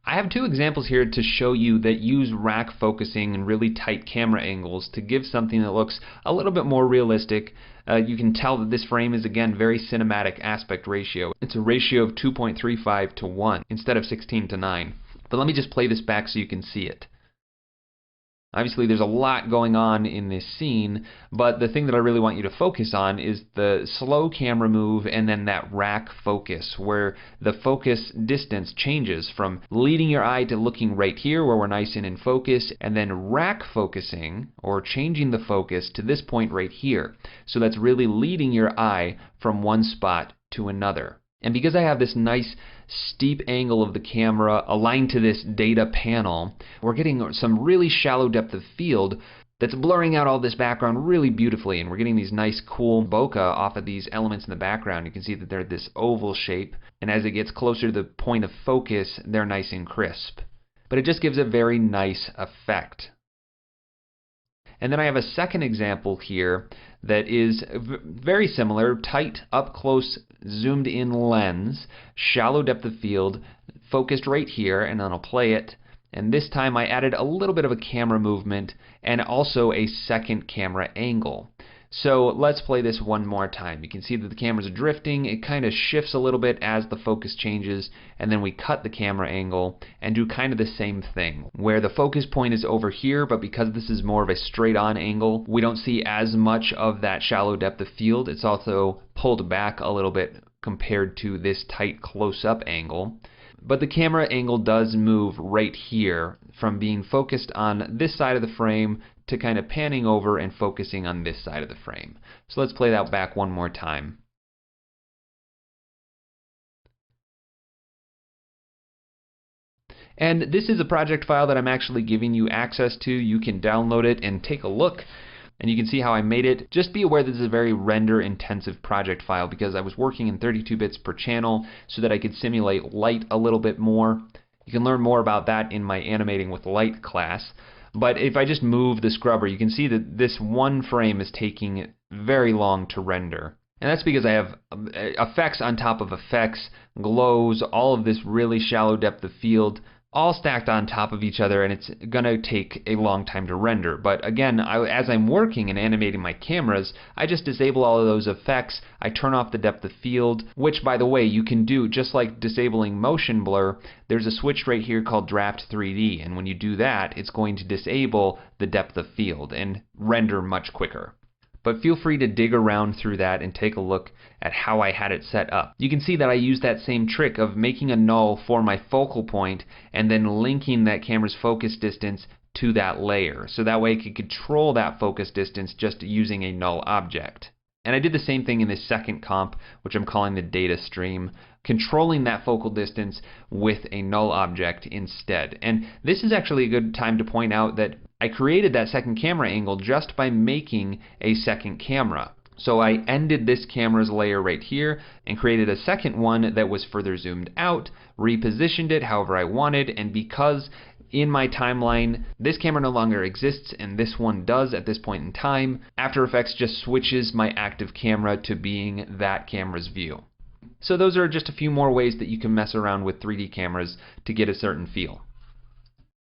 I have two examples here to show you that use rack focusing and really tight camera angles to give something that looks a little bit more realistic. You can tell that this frame is, again, very cinematic aspect ratio. It's a ratio of 2.35 to 1 instead of 16 to 9. But let me just play this back so you can see it. Obviously, there's a lot going on in this scene, but the thing that I really want you to focus on is the slow camera move and then that rack focus, where the focus distance changes from leading your eye to looking right here where we're nice and in focus, and then rack focusing, or changing the focus to this point right here. So that's really leading your eye from one spot to another. And because I have this nice steep angle of the camera aligned to this data panel, we're getting some really shallow depth of field that's blurring out all this background really beautifully, and we're getting these nice cool bokeh off of these elements in the background. You can see that they're this oval shape, and as it gets closer to the point of focus, they're nice and crisp. But it just gives a very nice effect. And then I have a second example here that is very similar, tight, up close, zoomed in lens, shallow depth of field, focused right here, and then I'll play it. And this time I added a little bit of a camera movement and also a second camera angle. So let's play this one more time. You can see that the camera's drifting. It kind of shifts a little bit as the focus changes, and then we cut the camera angle and do kind of the same thing, where the focus point is over here, but because this is more of a straight-on angle, we don't see as much of that shallow depth of field. It's also pulled back a little bit compared to this tight close-up angle. But the camera angle does move right here from being focused on this side of the frame to kind of panning over and focusing on this side of the frame. So let's play that back one more time. And this is a project file that I'm actually giving you access to. You can download it and take a look, and you can see how I made it. Just be aware this is a very render-intensive project file because I was working in 32 bits per channel so that I could simulate light a little bit more. You can learn more about that in my Animating with Light class. But if I just move the scrubber, you can see that this one frame is taking very long to render. And that's because I have effects on top of effects, glows, all of this really shallow depth of field, all stacked on top of each other, and it's going to take a long time to render. But again, as I'm working and animating my cameras, I just disable all of those effects. I turn off the depth of field, which, by the way, you can do just like disabling motion blur. There's a switch right here called Draft 3D, and when you do that, it's going to disable the depth of field and render much quicker. But feel free to dig around through that and take a look at how I had it set up. You can see that I used that same trick of making a null for my focal point and then linking that camera's focus distance to that layer. So that way I could control that focus distance just using a null object. And I did the same thing in this second comp, which I'm calling the data stream, controlling that focal distance with a null object instead. And this is actually a good time to point out that I created that second camera angle just by making a second camera. So I ended this camera's layer right here and created a second one that was further zoomed out, repositioned it however I wanted, and because in my timeline this camera no longer exists and this one does at this point in time, After Effects just switches my active camera to being that camera's view. So those are just a few more ways that you can mess around with 3D cameras to get a certain feel.